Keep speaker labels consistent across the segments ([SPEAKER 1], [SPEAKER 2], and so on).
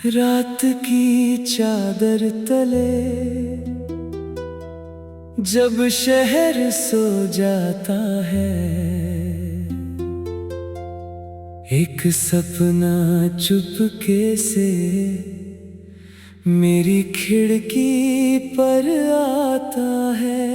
[SPEAKER 1] रात की चादर तले जब शहर सो जाता है, एक सपना चुपके से मेरी खिड़की पर आता है।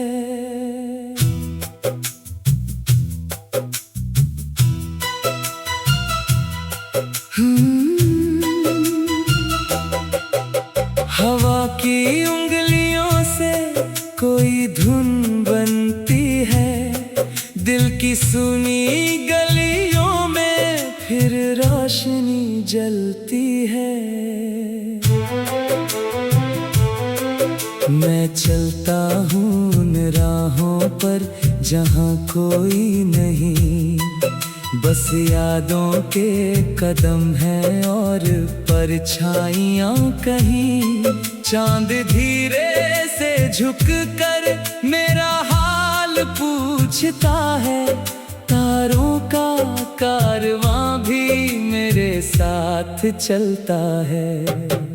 [SPEAKER 1] हवा की उंगलियों से कोई धुन बनती है, दिल की सुनी गलियों में फिर रोशनी जलती है। मैं चलता हूँ उन राहों पर जहाँ कोई नहीं, बस यादों के कदम हैं और परछाइयाँ कहीं। चांद धीरे से झुक कर मेरा हाल पूछता है, तारों का कारवां भी मेरे साथ चलता है।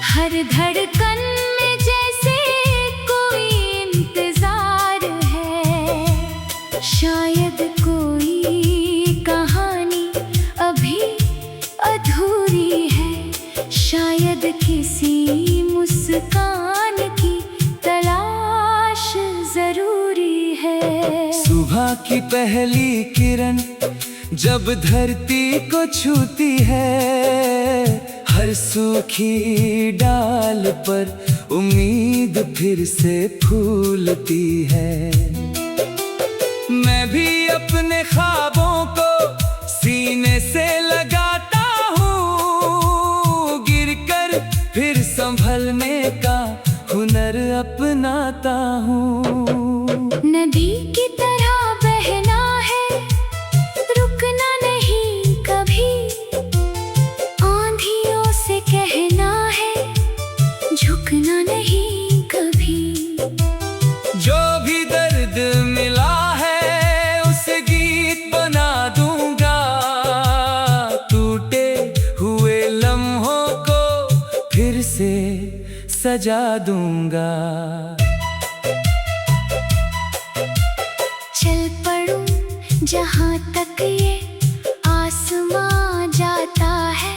[SPEAKER 2] हर धड़कन में जैसे कोई इंतजार है, शायद कोई कहानी अभी अधूरी है, शायद किसी मुस्कान की तलाश जरूरी है।
[SPEAKER 1] सुबह की पहली किरण जब धरती को छूती है, हर सूखी डाल पर उम्मीद फिर से फूलती है। मैं भी अपने ख्वाबों को सीने से लगाता हूँ, गिरकर फिर संभलने का हुनर अपनाता हूँ।
[SPEAKER 2] नदी की तरह बहना है, रुकना नहीं कभी, कहना है झुकना नहीं कभी।
[SPEAKER 1] जो भी दर्द मिला है उसे गीत बना दूंगा, टूटे हुए लम्हों को फिर से सजा दूंगा।
[SPEAKER 2] चल पड़ूं जहाँ तक ये आसमां जाता है,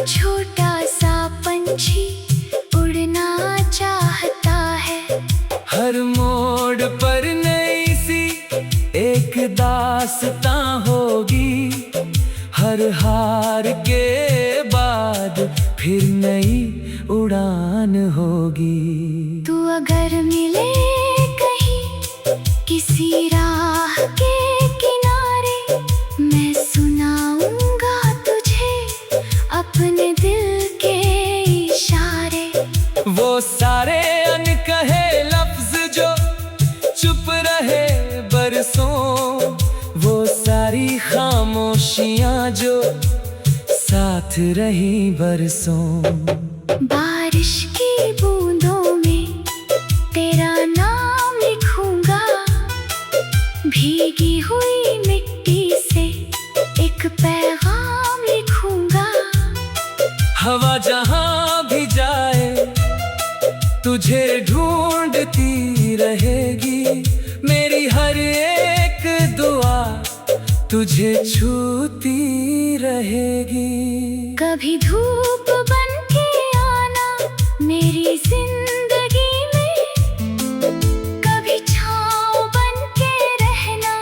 [SPEAKER 2] छोटा सा पंछी उड़ना चाहता है।
[SPEAKER 1] हर मोड़ पर नई सी एक दास्तां होगी, हर हार के बाद फिर नई उड़ान होगी।
[SPEAKER 2] तू अगर मिले कहीं किसी राह के किनारे, मैं सुनाऊंगा तुझे अपने दिल के इशारे।
[SPEAKER 1] वो सारे अनकहे लफ्ज जो चुप रहे बरसों, वो सारी खामोशियाँ जो साथ रही बरसों।
[SPEAKER 2] बारिश की बूंदों में तेरा नाम लिखूंगा, भीगी हुई मिट्टी से एक पैगाम लिखूंगा।
[SPEAKER 1] हवा जहाँ भी जाए तुझे ढूंढती रहेगी, मेरी हर एक दुआ तुझे छूती रहेगी।
[SPEAKER 2] कभी धूप बन के आना मेरी जिंदगी में, कभी छाँव बन के रहना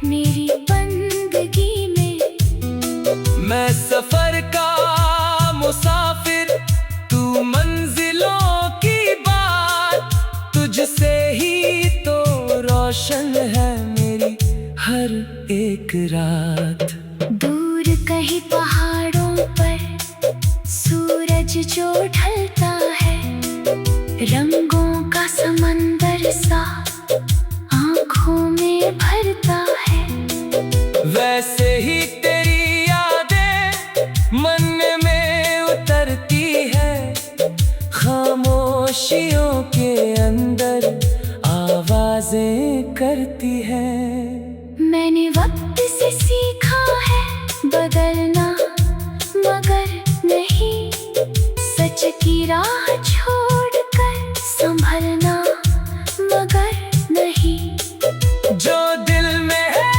[SPEAKER 2] मेरी बंदगी में।
[SPEAKER 1] मैं सफर का मुसाफिर, तू मंजिलों की बात, तुझसे ही तो रोशन है मेरी हर एक रात।
[SPEAKER 2] दूर कहीं पहाड़ों पर सूरज जो ढलता है, रंगों का समंदर सा आँखों में भरता है।
[SPEAKER 1] वैसे ही तेरी यादें मन में उतरती है, खामोशियों के अंदर बातें करती है।
[SPEAKER 2] मैंने वक्त से सीखा है बदलना, मगर नहीं सच की राह छोड़कर संभलना, मगर नहीं।
[SPEAKER 1] जो दिल में है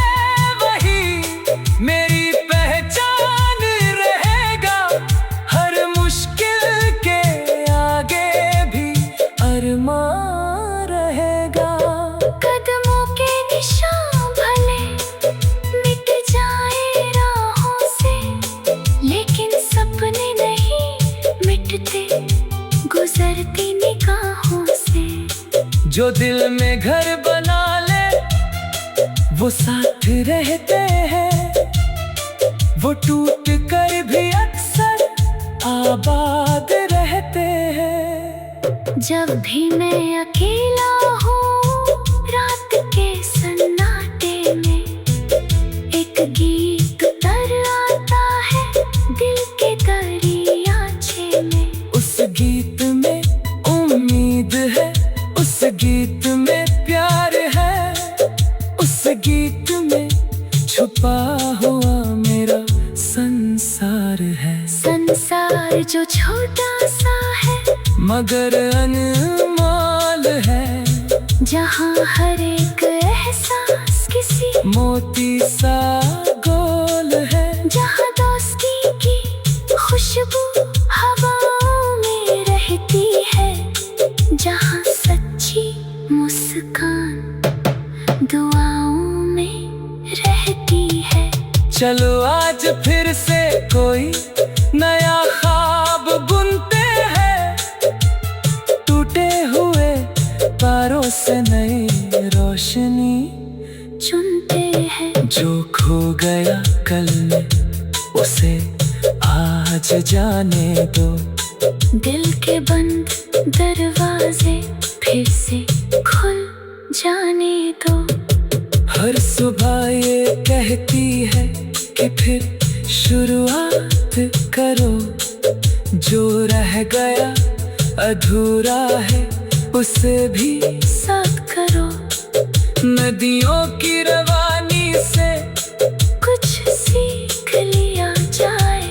[SPEAKER 1] वही मेरी पहचान रहेगा, हर मुश्किल के आगे भी अरमान रहेगा।
[SPEAKER 2] कदमों के निशान भले मिट जाए राहों से, लेकिन सपने नहीं मिटते गुजरती निगाहों से।
[SPEAKER 1] जो दिल में घर बना ले वो साथ रहते हैं, वो टूट कर भी अक्सर आबाद रहते हैं।
[SPEAKER 2] जब भी मैं अकेला हूँ रात के सन्नाटे में, एक गीत तर आता है दिल के दरियाचे में।
[SPEAKER 1] उस गीत में उम्मीद है, उस गीत में प्यार है, उस गीत में छुपा हुआ मेरा संसार है।
[SPEAKER 2] संसार जो छोटा सा है
[SPEAKER 1] मगर अनमोल है,
[SPEAKER 2] जहाँ हर एक एहसास किसी
[SPEAKER 1] मोती सा गोल है।
[SPEAKER 2] जहाँ दोस्ती की खुशबू हवाओं में रहती है, जहाँ सच्ची मुस्कान दुआओं में रहती है।
[SPEAKER 1] चलो आज फिर से कोई नया ख्वाब बुनते हैं, टूटे हुए तारों से नई रोशनी
[SPEAKER 2] चुनते हैं।
[SPEAKER 1] जो खो गया कल में उसे आज जाने दो,
[SPEAKER 2] दिल के बंद दरवाजे फिर से खुल जाने दो।
[SPEAKER 1] हर सुबह ये कहती है कि फिर शुरुआत करो, जो रह गया अधूरा है उसे भी
[SPEAKER 2] साथ करो।
[SPEAKER 1] नदियों की रवानी से
[SPEAKER 2] कुछ सीख लिया जाए,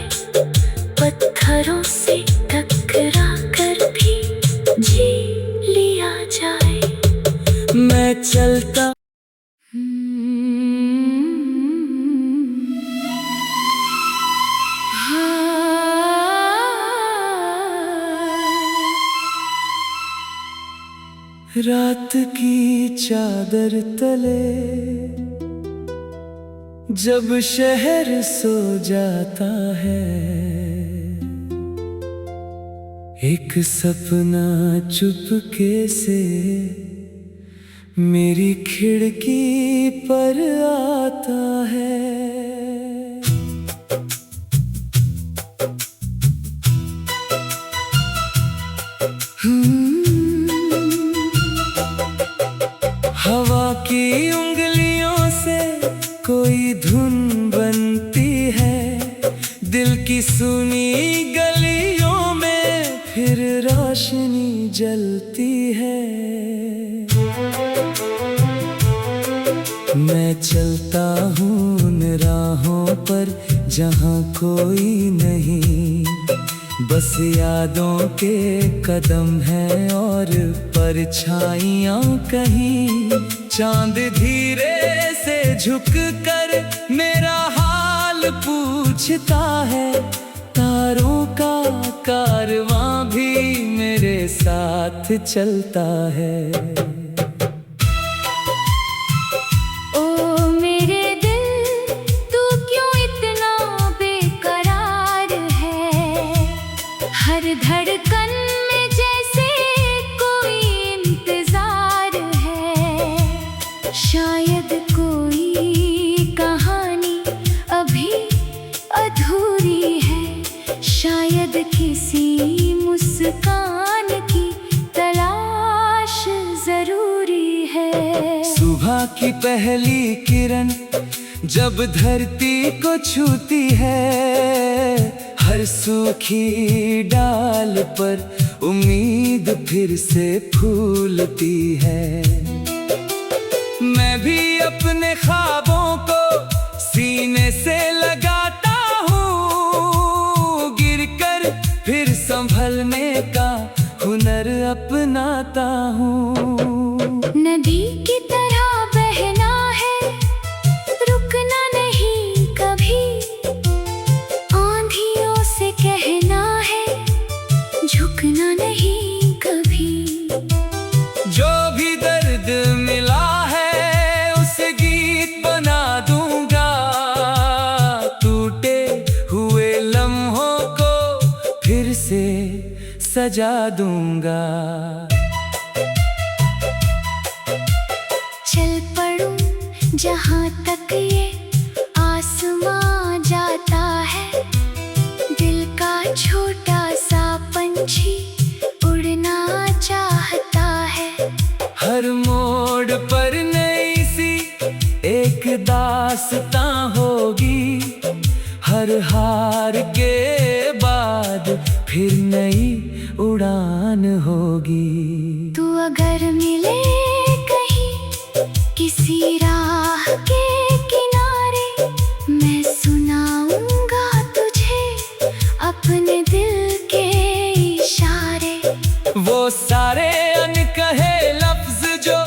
[SPEAKER 2] पत्थरों से टकरा कर भी जी लिया जाए।
[SPEAKER 1] मैं चलता रात की चादर तले जब शहर सो जाता है, एक सपना चुपके से मेरी खिड़की पर आता है। हवा की उंगलियों से कोई धुन बनती है, दिल की सुनी गलियों में फिर रोशनी जलती है। मैं चलता हूँ उन राहों पर जहाँ कोई नहीं, बस यादों के कदम हैं और परछाइयाँ कहीं। चांद धीरे से झुक कर मेरा हाल पूछता है, तारों का कारवां भी मेरे साथ चलता है।
[SPEAKER 2] हर धड़कन में जैसे कोई इंतजार है, शायद कोई कहानी अभी अधूरी है, शायद किसी मुस्कान की तलाश जरूरी है।
[SPEAKER 1] सुबह की पहली किरण जब धरती को छूती है, हर सूखी डाल पर उम्मीद फिर से फूलती है। अपने ख्वाबों को सीने से लगाता हूँ, गिरकर फिर संभलने का हुनर अपनाता हूँ।
[SPEAKER 2] नदी की तरह बहना है, रुकना नहीं कभी, आंधियों से कहना है, झुकना नहीं कभी।
[SPEAKER 1] जो भी दर्द मिला है उसे गीत बना दूंगा, टूटे हुए लम्हों को फिर से सजा दूंगा।
[SPEAKER 2] चल पड़ूं जहाँ तक ये आसमां जाता है, दिल का छोटा सा पंछी उड़ना चाहता है।
[SPEAKER 1] हर मोड़ पर नई सी एक दास्तां होगी, हर हार के बाद फिर नई उड़ान होगी।
[SPEAKER 2] तू अगर मिले कहीं किसी राह के किनारे, मैं सुनाऊंगा तुझे अपने दिल के इशारे।
[SPEAKER 1] वो सारे अनकहे लफ्ज जो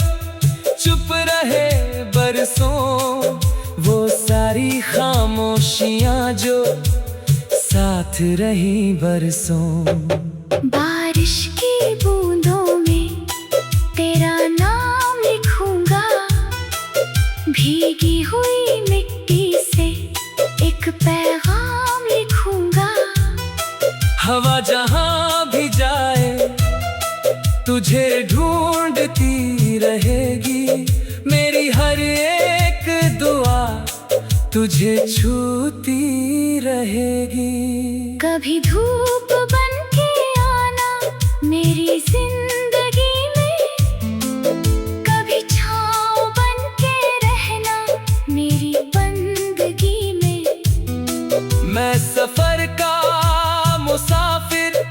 [SPEAKER 1] चुप रहे बरसों, वो सारी खामोशियां जो साथ रही बरसों।
[SPEAKER 2] बारिश की बूंदों में तेरा नाम लिखूंगा, भीगी हुई मिट्टी से एक पैगाम लिखूंगा।
[SPEAKER 1] हवा जहां भी जाए तुझे ढूंढती रहेगी, मेरी हर एक दुआ तुझे छूती रहेगी।
[SPEAKER 2] कभी धूप बन के आना मेरी जिंदगी में, कभी छाँव बन के रहना मेरी बंदगी में।
[SPEAKER 1] मैं सफर का मुसाफिर,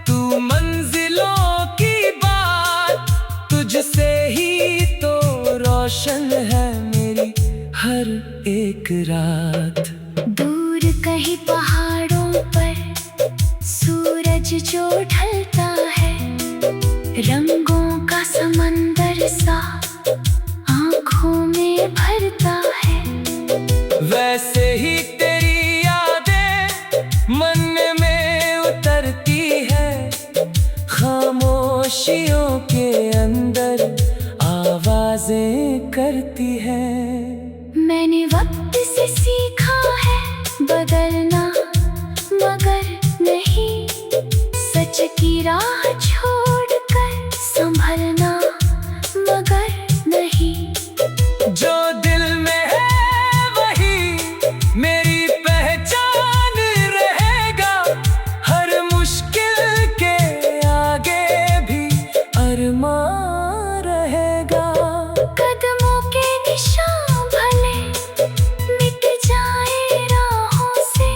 [SPEAKER 1] तू मंजिलों की बात, तुझसे ही तो रोशन है मेरी हर एक रात।
[SPEAKER 2] दूर कहीं पहाड़ों पर सूरज जो ढलता है, रंगों का समंदर सा आँखों में भरता है।
[SPEAKER 1] वैसे ही तेरी यादें मन में उतरती है, खामोशियों के अंदर आवाजें करती है।
[SPEAKER 2] मैंने वक्त से सीखा है बदलना, मगर नहीं सच की राह छोड़कर संभलना, मगर नहीं।
[SPEAKER 1] जो दिल में है वही मेरी पहचान रहेगा, हर मुश्किल के आगे भी अरमान रहेगा।
[SPEAKER 2] कदमों के निशान भले मिट जाए राहों से,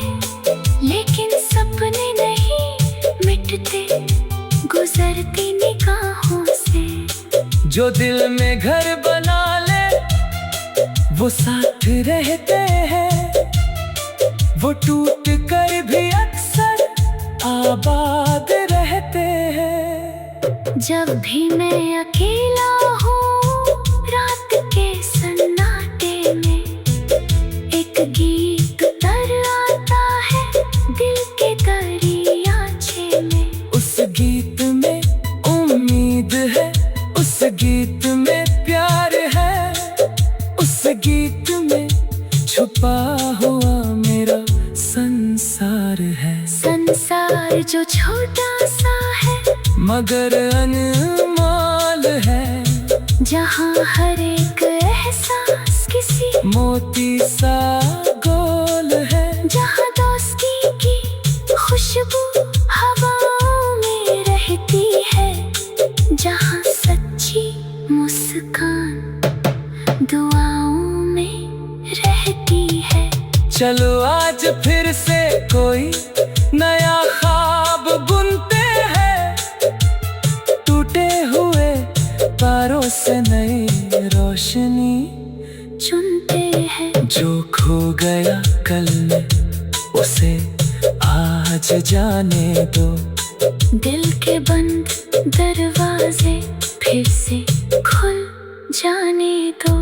[SPEAKER 2] लेकिन सपने नहीं मिटते गुजरती निगाहों से।
[SPEAKER 1] जो दिल में घर बना ले वो साथ रहते हैं, वो टूट कर भी अक्सर आबाद रहते हैं।
[SPEAKER 2] जब भी मैं अकेला हूँ रात के सन्नाटे में, एक गीत तर आता है दिल के दरियाचे में।
[SPEAKER 1] उस गीत में उम्मीद है, उस गीत में प्यार है, उस गीत में छुपा हुआ मेरा संसार है।
[SPEAKER 2] संसार जो छोटा सा है
[SPEAKER 1] मगर अनमोल है,
[SPEAKER 2] जहाँ हर एक एहसास किसी
[SPEAKER 1] मोती सा गोल है।
[SPEAKER 2] जहाँ दोस्ती की खुशबू हवाओं में रहती है, जहाँ सच्ची मुस्कान दुआओं में रहती है।
[SPEAKER 1] चलो आज फिर से कोई नया ख्वाब बुनते हैं, टूटे हुए तारों से नई रोशनी
[SPEAKER 2] चुनते हैं।
[SPEAKER 1] जो खो गया कल में उसे आज जाने दो।
[SPEAKER 2] दिल के बंद दरवाजे फिर से खुल जाने दो।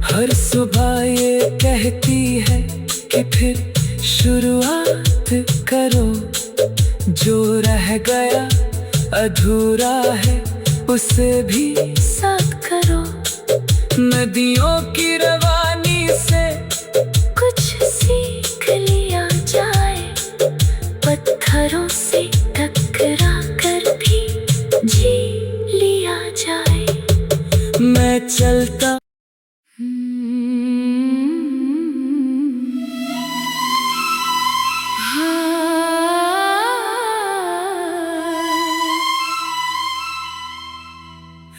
[SPEAKER 1] हर सुबह ये कहती है कि फिर शुरुआत करो। जो रह गया अधूरा है उसे भी
[SPEAKER 2] साथ करो।
[SPEAKER 1] नदियों की रवानी से
[SPEAKER 2] कुछ सीख लिया जाए। पत्थरों से टकरा कर भी जी लिया जाए।
[SPEAKER 1] मैं चलता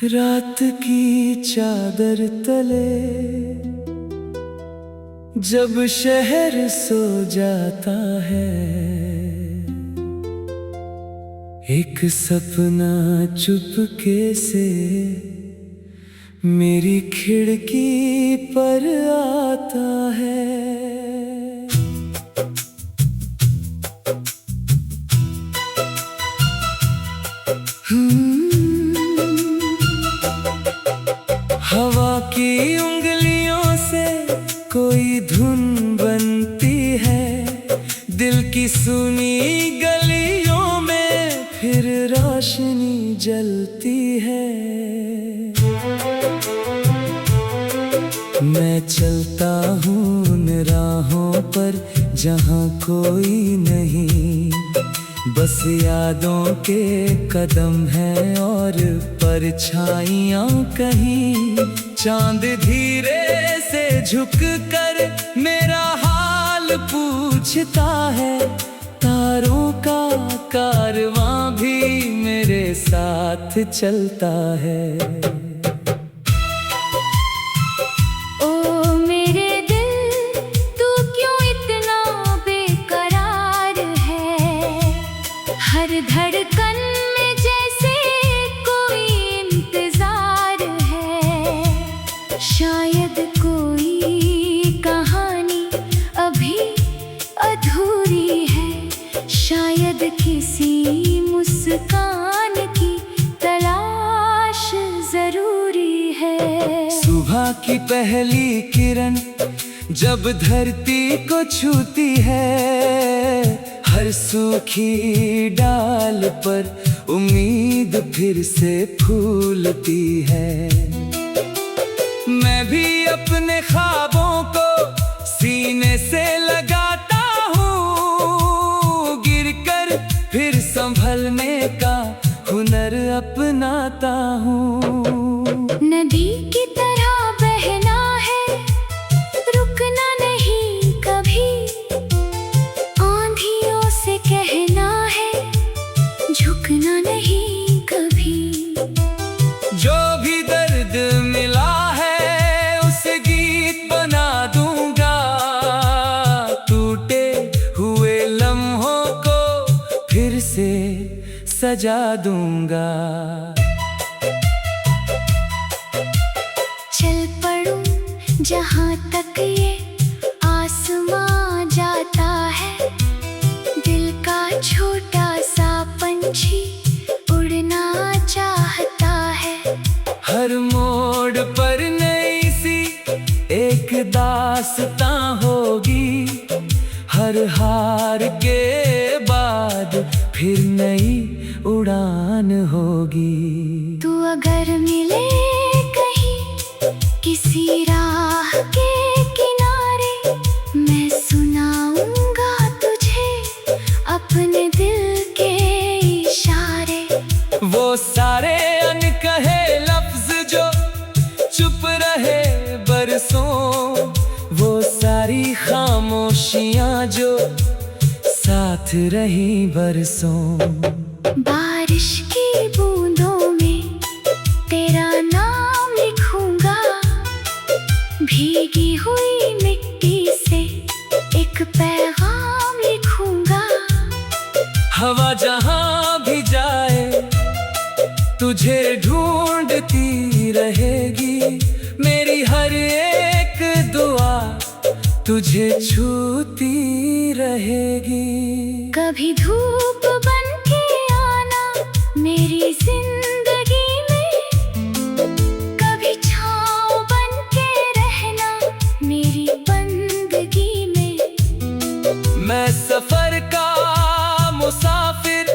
[SPEAKER 1] रात की चादर तले जब शहर सो जाता है, एक सपना चुपके से मेरी खिड़की पर आता है। हवा की उंगलियों से कोई धुन बनती है। दिल की सुनी गलियों में फिर रोशनी जलती है। मैं चलता हूँ उन राहों पर जहाँ कोई नहीं, बस यादों के कदम हैं और परछाइयाँ कहीं। चांद धीरे से झुक कर मेरा हाल पूछता है। तारों का कारवां भी मेरे साथ चलता है।
[SPEAKER 2] हर धड़कन में जैसे कोई इंतजार है। शायद कोई कहानी अभी अधूरी है। शायद किसी मुस्कान की तलाश जरूरी है।
[SPEAKER 1] सुबह की पहली किरण जब धरती को छूती है, हर सूखी डाल पर उम्मीद फिर से फूलती है। मैं भी अपने ख्वाबों को सीने से लगाता हूँ, गिरकर फिर संभलने का हुनर अपनाता हूँ।
[SPEAKER 2] नदी की तरह बहना है, रुकना नहीं कभी। आंधियों से कहना है, झुकना नहीं कभी।
[SPEAKER 1] जो भी दर्द मिला है उसे गीत बना दूंगा। टूटे हुए लम्हों को फिर से सजा दूंगा।
[SPEAKER 2] चल पड़ूं जहाँ तक ये आसमां जाता है। दिल का छोटा सा पंछी उड़ना चाहता है।
[SPEAKER 1] हर मोड़ पर नई सी एक दास्तां होगी। हर हार के बाद फिर नई उड़ान होगी।
[SPEAKER 2] तू अगर मिले कहीं किसी राह के किनारे, मैं सुनाऊंगा तुझे अपने दिल के इशारे।
[SPEAKER 1] वो सारे अनकहे लफ्ज जो चुप रहे बरसों, वो सारी खामोशियां जो साथ रही बरसों।
[SPEAKER 2] बारिश की बूंदों में तेरा नाम लिखूंगा। भीगी हुई मिट्टी से एक पैगाम लिखूंगा।
[SPEAKER 1] हवा जहाँ भी जाए तुझे ढूंढती रहेगी। मेरी हर एक तुझे छूती रहेगी।
[SPEAKER 2] कभी धूप बन के आना मेरी जिंदगी में, कभी छाँव बन के रहना मेरी बंदगी में।
[SPEAKER 1] मैं सफर का मुसाफिर,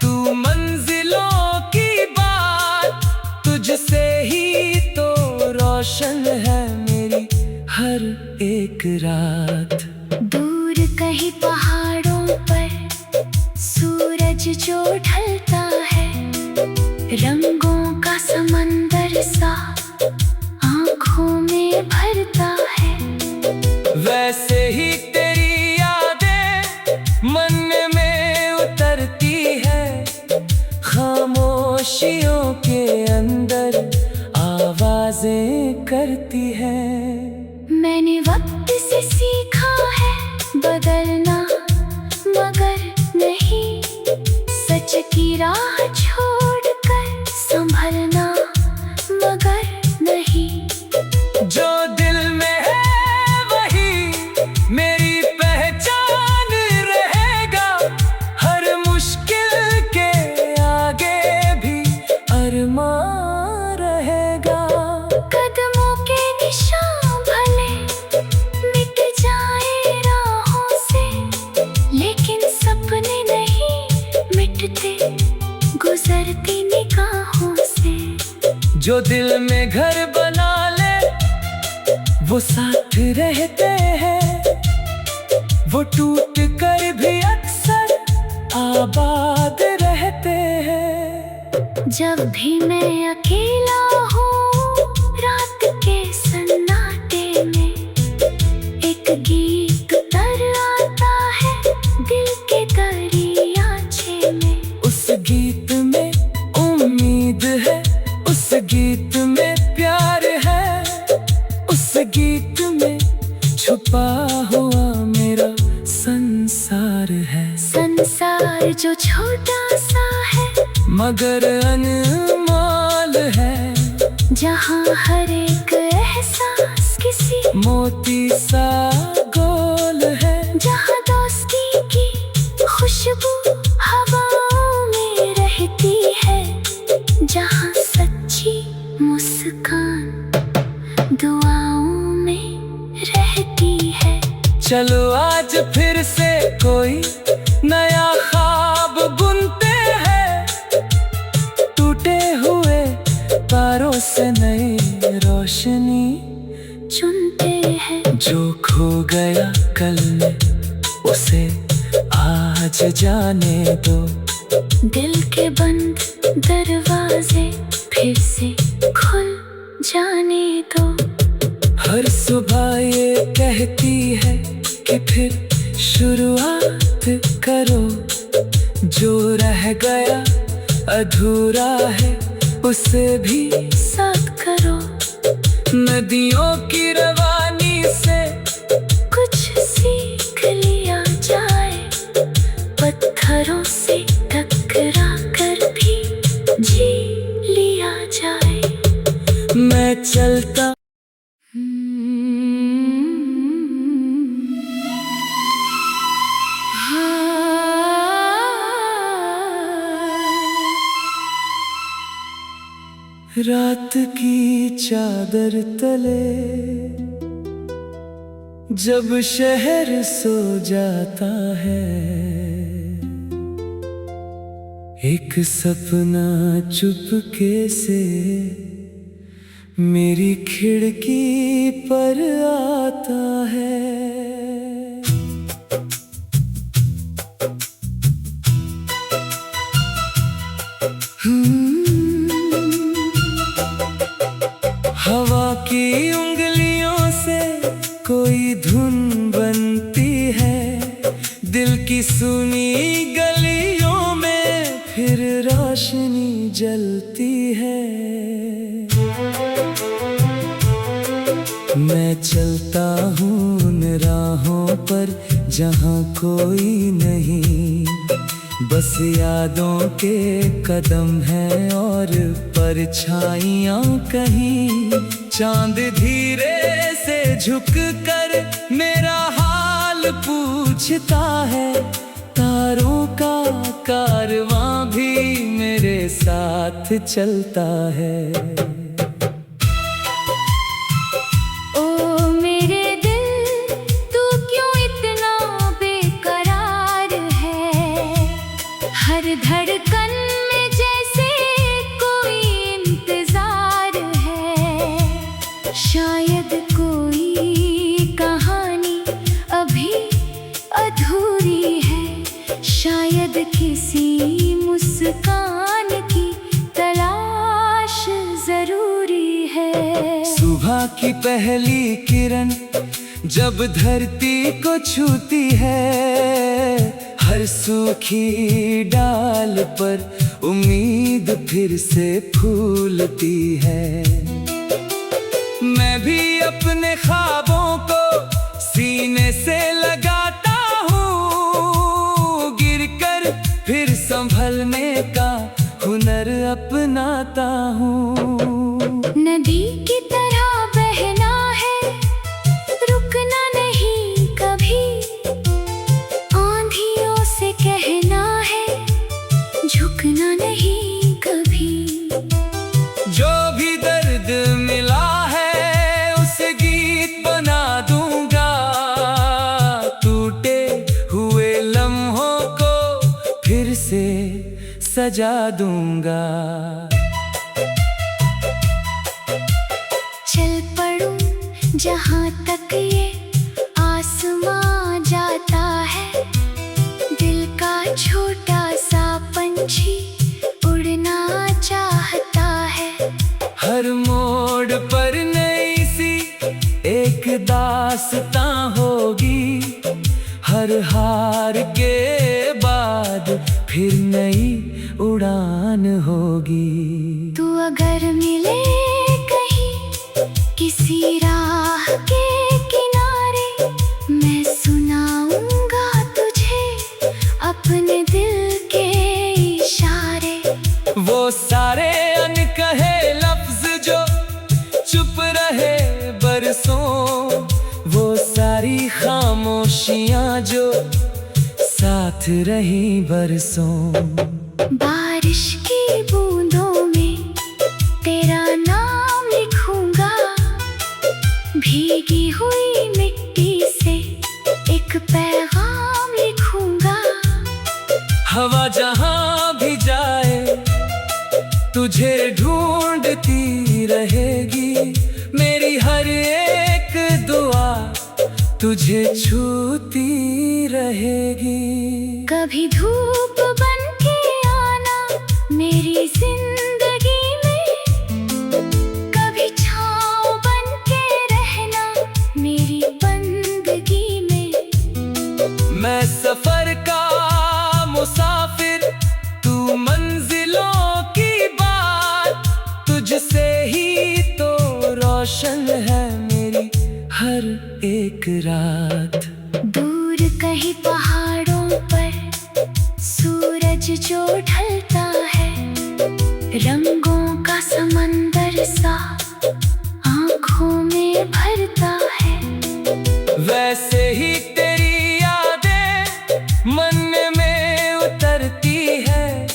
[SPEAKER 1] तू मंजिलों की बात, तुझसे ही तो रोशन है मेरी हर एक रात।
[SPEAKER 2] दूर कहीं पहाड़ों पर सूरज जो ढलता है, रंगों का समंदर सा आँखों में भरता है।
[SPEAKER 1] वैसे ही तेरी यादें मन में उतरती है, खामोशियों के अंदर आवाजें करती है।
[SPEAKER 2] मैंने वक्त से सीखा है बदलना, मगर नहीं सच की राह छोड़कर संभलना, मगर नहीं।
[SPEAKER 1] जो दिल में है वही मेरी पहचान रहेगा, हर मुश्किल के आगे भी अरमान रहेगा।
[SPEAKER 2] कदमों के निशान भले मिट जाए राहों से, लेकिन सपने नहीं मिटते गुजरती निगाहों से।
[SPEAKER 1] जो दिल में घर बना ले वो साथ रहते हैं, वो टूट कर भी अक्सर आबाद रहते हैं।
[SPEAKER 2] जब भी मैं अकेला हूँ रात के सन्नाटे में, एक गीत तर आता है दिल के दरियाचे में।
[SPEAKER 1] उस गीत में उम्मीद है, उस गीत में प्यार है, उस गीत में छुपा हुआ मेरा संसार है।
[SPEAKER 2] संसार जो छोटा सा है
[SPEAKER 1] मगर अनमोल है,
[SPEAKER 2] जहाँ हर एक एहसास किसी
[SPEAKER 1] मोती सा गोल है।
[SPEAKER 2] जहाँ दोस्ती की खुशबू हवाओं में रहती है, जहाँ सच्ची मुस्कान दुआओं में रहती है।
[SPEAKER 1] चलो आज फिर से कोई नया ख्वाब बुनते हैं, टूटे हुए तारों से नई रोशनी
[SPEAKER 2] चुनते हैं।
[SPEAKER 1] जो खो गया कल में उसे आज जाने दो,
[SPEAKER 2] दिल के बंद दरवाजे फिर से खुल जाने दो।
[SPEAKER 1] हर सुबह ये कहती है कि फिर शुरुआत करो, जो रह गया अधूरा है उसे भी
[SPEAKER 2] साथ करो।
[SPEAKER 1] नदियों की रवानी से
[SPEAKER 2] कुछ सीख लिया जाए, पत्थरों से टकरा कर भी जी लिया जाए।
[SPEAKER 1] मैं चलता रात की चादर तले जब शहर सो जाता है, एक सपना चुपके से मेरी खिड़की पर आता है। हवा की उंगलियों से कोई धुन बनती है, दिल की सुनी गलियों में फिर रोशनी जलती है। मैं चलता हूँ उन राहों पर जहाँ कोई नहीं, बस यादों के कदम हैं और परछाइयाँ कहीं। चांद धीरे से झुक कर मेरा पूछता है, तारों का कारवां भी मेरे साथ चलता है।
[SPEAKER 2] ओ मेरे दिल, तू क्यों इतना बेकरार है? हर धड़कन में जैसे कोई इंतजार है। शायद कोई कहानी अभी अधूरी है। शायद किसी मुस्कान की तलाश जरूरी है।
[SPEAKER 1] सुबह की पहली किरण जब धरती को छूती है, हर सूखी डाल पर उम्मीद फिर से फूलती है। मैं भी अपने ख्वाबों को सीने से लगाता हूँ, गिरकर फिर संभलने का हुनर अपनाता हूँ।
[SPEAKER 2] नदी की तरह बहना है, रुकना नहीं कभी। आंधियों से कहना है, झुकना नहीं कभी।
[SPEAKER 1] जो भी दर्द मिला है उसे गीत बना दूंगा, टूटे हुए लम्हों को फिर से सजा दूंगा।
[SPEAKER 2] चल पड़ूं जहाँ तक ये आसमां जाता है। दिल का छोटा सा पंछी उड़ना चाहता है।
[SPEAKER 1] हर मोड़ पर नई सी एक दास्तां होगी, हर हार के बाद फिर नई उड़ान होगी।
[SPEAKER 2] तू अगर मिले कहीं किसी राह के किनारे, मैं सुनाऊंगा तुझे अपने दिल के इशारे।
[SPEAKER 1] वो सारे अनकहे लफ्ज जो चुप रहे बरसों, वो सारी खामोशियां जो साथ रही बरसों।
[SPEAKER 2] बारिश की बूंदों में तेरा नाम लिखूंगा, भीगी हुई मिट्टी से एक पैगाम लिखूंगा।
[SPEAKER 1] हवा जहां भी जाए तुझे ढूंढती रहेगी, मेरी हर एक दुआ तुझे छूती रहेगी।
[SPEAKER 2] कभी धूप बन के आना मेरी जिंदगी में, कभी छाँव बन के रहना मेरी बंदगी में।
[SPEAKER 1] मैं सफर का मुसाफिर, तू मंजिलों की बात, तुझसे ही तो रोशन है मेरी हर एक रात।
[SPEAKER 2] दूर कहीं पहाड़ों पर सूरज जो ढलता है, रंगों का समंदर सा आँखों में भरता है।
[SPEAKER 1] वैसे ही तेरी यादें मन में उतरती है,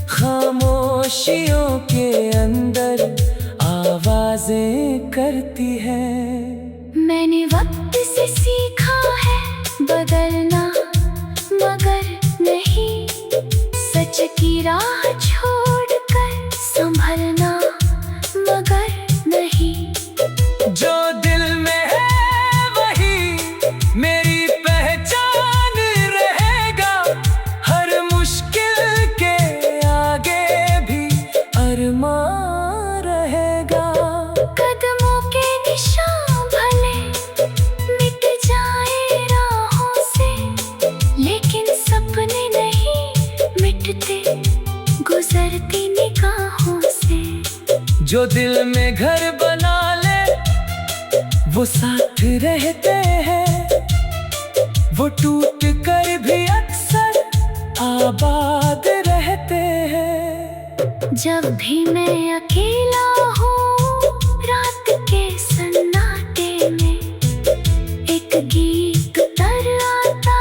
[SPEAKER 1] खामोशियों के अंदर आवाजें करती है।
[SPEAKER 2] मैंने वक्त से सीखा है बदलना, मगर नहीं सच की राह छोड़कर संभलना, मगर नहीं।
[SPEAKER 1] जो दिल में है वही मेरी पहचान रहेगा, हर मुश्किल के आगे भी अरमान रहेगा।
[SPEAKER 2] कदमों के निशान भले मिट जाए राहों से, लेकिन सपने नहीं मिटते गुजरती निगाहों से।
[SPEAKER 1] जो दिल में घर बना ले वो साथ रहते हैं, वो टूट कर भी अक्सर आबाद रहते हैं।
[SPEAKER 2] जब भी मैं अकेला हूँ रात के सन्नाटे में, एक गीत तर आता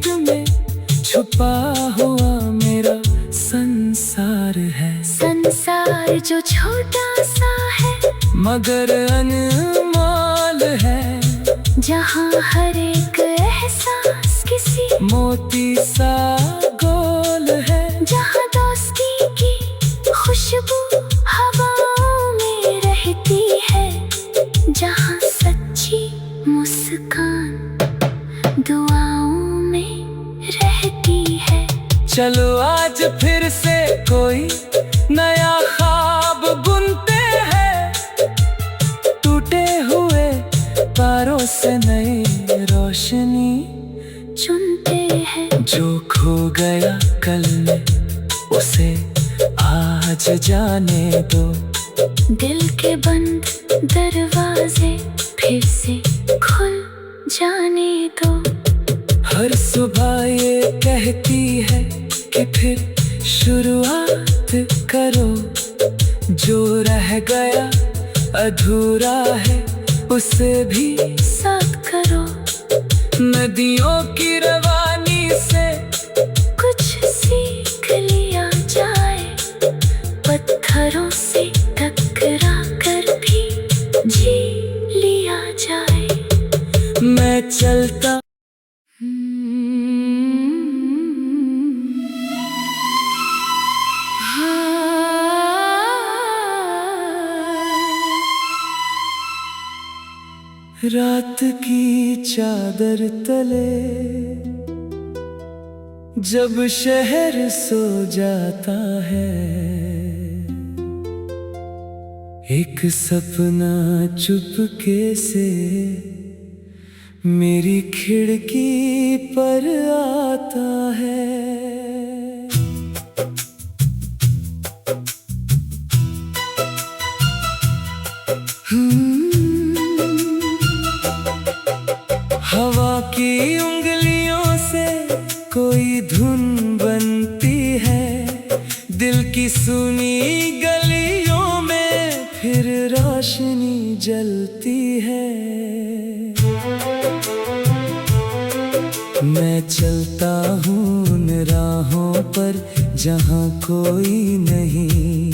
[SPEAKER 1] गीत में छुपा हुआ मेरा संसार है।
[SPEAKER 2] संसार जो छोटा सा है
[SPEAKER 1] मगर अनमोल है,
[SPEAKER 2] जहाँ हर एक एहसास किसी
[SPEAKER 1] मोती सा गोल है।
[SPEAKER 2] जहाँ दोस्ती की खुशबू हवाओं में रहती है, जहाँ सच्ची मुस्कान दुआओं में रहती है।
[SPEAKER 1] चलो आज फिर से कोई नया ख्वाब बुनते हैं, टूटे हुए तारों से नई रोशनी
[SPEAKER 2] चुनते हैं।
[SPEAKER 1] जो खो गया कल में उसे आज जाने दो।
[SPEAKER 2] दिल के बंद दरवाजे फिर से खुल जाने दो।
[SPEAKER 1] हर सुबह ये कहती है कि फिर शुरुआत करो। जो रह गया अधूरा है उसे भी
[SPEAKER 2] साथ करो।
[SPEAKER 1] नदियों की रवानी से
[SPEAKER 2] कुछ सीख लिया जाए, पत्थरों से टकरा कर भी जी लिया जाए।
[SPEAKER 1] मैं चलता रात की चादर तले जब शहर सो जाता है, एक सपना चुपके से मेरी खिड़की पर आता है। हवा की उंगलियों से कोई धुन बनती है, दिल की सुनी गलियों में फिर रोशनी जलती है। मैं चलता हूँ उन राहों पर जहाँ कोई नहीं,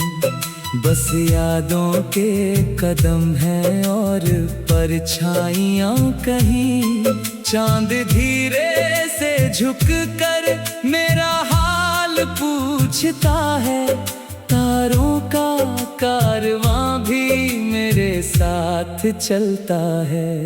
[SPEAKER 1] बस यादों के कदम हैं और परछाइयाँ कहीं। चांद धीरे से झुक कर मेरा हाल पूछता है, तारों का कारवां भी मेरे साथ चलता है।